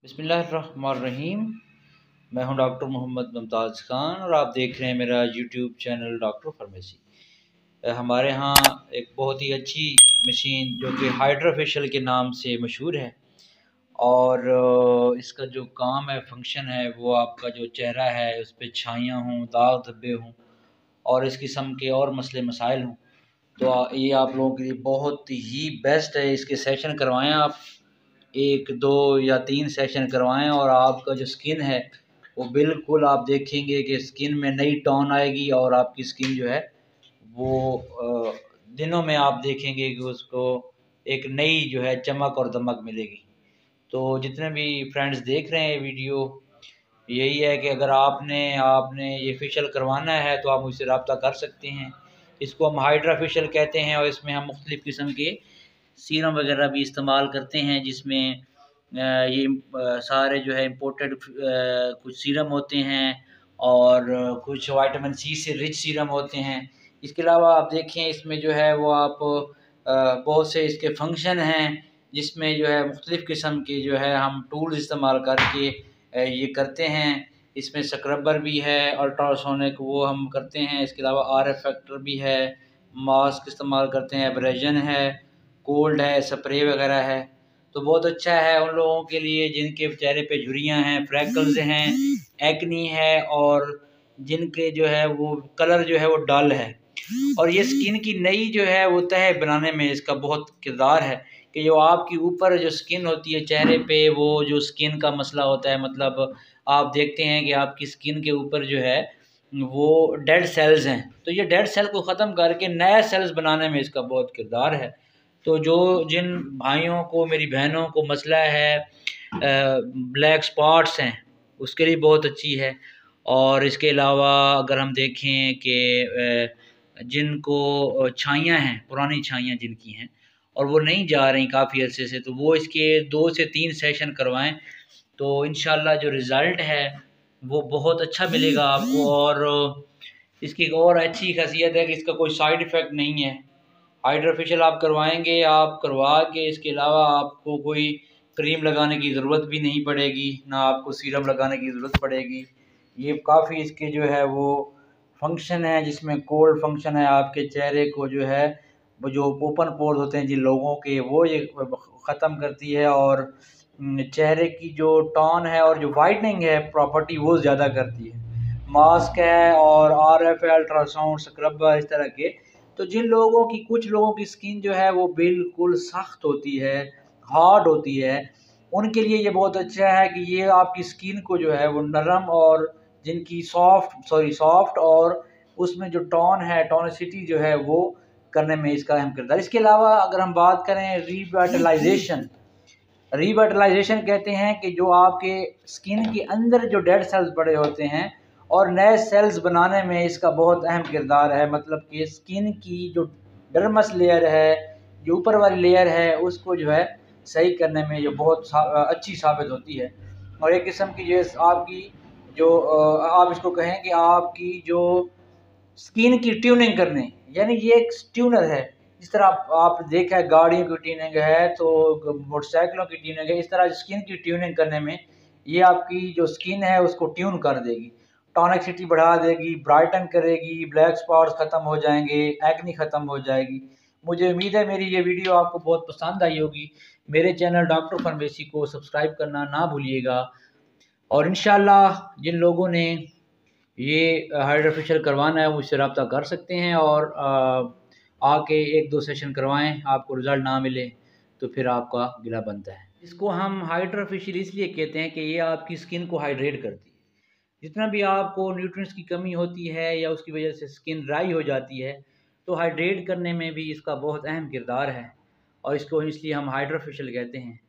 बिस्मिल्लाहिर्रहमानिर्रहीम। मैं हूं डॉक्टर मोहम्मद मुमताज़ खान और आप देख रहे हैं मेरा यूट्यूब चैनल डॉक्टर फार्मेसी। हमारे यहाँ एक बहुत ही अच्छी मशीन जो कि हाइड्रा फेशियल के नाम से मशहूर है और इसका जो काम है, फंक्शन है, वो आपका जो चेहरा है उस पर छाइयाँ हों, दाग धब्बे हों और इस किस्म के और मसले मसाइल हों तो ये आप लोगों के लिए बहुत ही बेस्ट है। इसके सेशन करवाएं आप, 1, 2 या 3 सेशन करवाएं और आपका जो स्किन है वो बिल्कुल आप देखेंगे कि स्किन में नई टोन आएगी और आपकी स्किन जो है वो दिनों में आप देखेंगे कि उसको एक नई जो है चमक और दमक मिलेगी। तो जितने भी फ्रेंड्स देख रहे हैं वीडियो, यही है कि अगर आपने ये फेशियल करवाना है तो आप मुझसे रब्ता कर सकते हैं। इसको हम हाइड्रा फेशियल कहते हैं और इसमें हम मुख्तलिफ़ किस्म के सीरम वगैरह भी इस्तेमाल करते हैं, जिसमें ये सारे जो है इम्पोर्टेड कुछ सीरम होते हैं और कुछ विटामिन सी से रिच सीरम होते हैं। इसके अलावा आप देखें इसमें जो है वो आप बहुत से इसके फंक्शन हैं, जिसमें जो है मुख्तलिफ़ किस्म के जो है हम टूल्स इस्तेमाल करके ये करते हैं। इसमें स्क्रबर भी है, अल्ट्रासोनिक वो हम करते हैं। इसके अलावा RF फैक्टर भी है, मास्क इस्तेमाल करते हैं, एब्रेजन है, कोल्ड है, स्प्रे वगैरह है। तो बहुत अच्छा है उन लोगों के लिए जिनके चेहरे पे झुर्रियाँ हैं, फ्रैकल्स हैं, एक्नी है और जिनके जो है वो कलर जो है वो डल है। और ये स्किन की नई जो है वो तह बनाने में इसका बहुत किरदार है कि जो आपकी ऊपर जो स्किन होती है चेहरे पे, वो जो स्किन का मसला होता है, मतलब आप देखते हैं कि आपकी स्किन के ऊपर जो है वो डेड सेल्स हैं, तो ये डेड सेल को ख़त्म करके नए सेल्स बनाने में इसका बहुत किरदार है। तो जिन भाइयों को, मेरी बहनों को मसला है ब्लैक स्पॉट्स हैं, उसके लिए बहुत अच्छी है। और इसके अलावा अगर हम देखें कि जिनको छाइयाँ हैं, पुरानी छाइयाँ जिनकी हैं और वो नहीं जा रही काफ़ी अरसे से, तो वो इसके 2 से 3 सेशन करवाएं तो इंशाल्लाह जो रिज़ल्ट है वो बहुत अच्छा मिलेगा आपको। और इसकी एक और अच्छी खासियत है कि इसका कोई साइड इफ़ेक्ट नहीं है। हाइड्रा फेशियल आप करवाएंगे, आप करवा के इसके अलावा आपको कोई क्रीम लगाने की ज़रूरत भी नहीं पड़ेगी, ना आपको सीरम लगाने की ज़रूरत पड़ेगी। ये काफ़ी इसके जो है वो फंक्शन है, जिसमें कोल्ड फंक्शन है, आपके चेहरे को जो है वो जो ओपन पोर्स होते हैं जिन लोगों के, वो ये ख़त्म करती है और चेहरे की जो टोन है और जो वाइटनिंग है प्रॉपर्टी वो ज़्यादा करती है। मास्क है और RF है, अल्ट्रासाउंड, स्क्रबर, इस तरह के। तो जिन लोगों की, कुछ लोगों की स्किन जो है वो बिल्कुल सख्त होती है, हार्ड होती है, उनके लिए ये बहुत अच्छा है कि ये आपकी स्किन को जो है वो नरम और जिनकी सॉफ्ट और उसमें जो टोन है, टोनिसिटी जो है वो करने में इसका अहम किरदार। इसके अलावा अगर हम बात करें रिवाइटलाइजेशन कहते हैं कि जो आपके स्किन के अंदर जो डेड सेल्स पड़े होते हैं और नए सेल्स बनाने में इसका बहुत अहम किरदार है। मतलब कि स्किन की जो डर्मस लेयर है, जो ऊपर वाली लेयर है, उसको जो है सही करने में ये बहुत अच्छी साबित होती है। और एक किस्म की जो आपकी जो आप इसको कहें कि आपकी जो स्किन की ट्यूनिंग करने, यानी ये एक ट्यूनर है। जिस तरह आप देखा है गाड़ियों की ट्यूनिंग है तो मोटरसाइकिलों की ट्यूनिंग है, इस तरह स्किन की ट्यूनिंग करने में ये आपकी जो स्किन है उसको ट्यून कर देगी, टॉनिसिटी बढ़ा देगी, ब्राइटन करेगी, ब्लैक स्पॉट्स ख़त्म हो जाएंगे, एक्नी ख़त्म हो जाएगी। मुझे उम्मीद है मेरी ये वीडियो आपको बहुत पसंद आई होगी। मेरे चैनल डॉक्टर फार्मेसी को सब्सक्राइब करना ना भूलिएगा और इंशाल्लाह जिन लोगों ने ये हाइड्रा फेशियल करवाना है मुझसे रब्ता कर सकते हैं और आके 1-2 सेशन करवाएं। आपको रिज़ल्ट ना मिले तो फिर आपका गिला बनता है। इसको हम हाइड्रा फेशियल इसलिए कहते हैं कि ये आपकी स्किन को हाइड्रेट करती है। जितना भी आपको न्यूट्रिएंट्स की कमी होती है या उसकी वजह से स्किन ड्राई हो जाती है, तो हाइड्रेट करने में भी इसका बहुत अहम किरदार है और इसको इसलिए हम हाइड्रा फेशियल कहते हैं।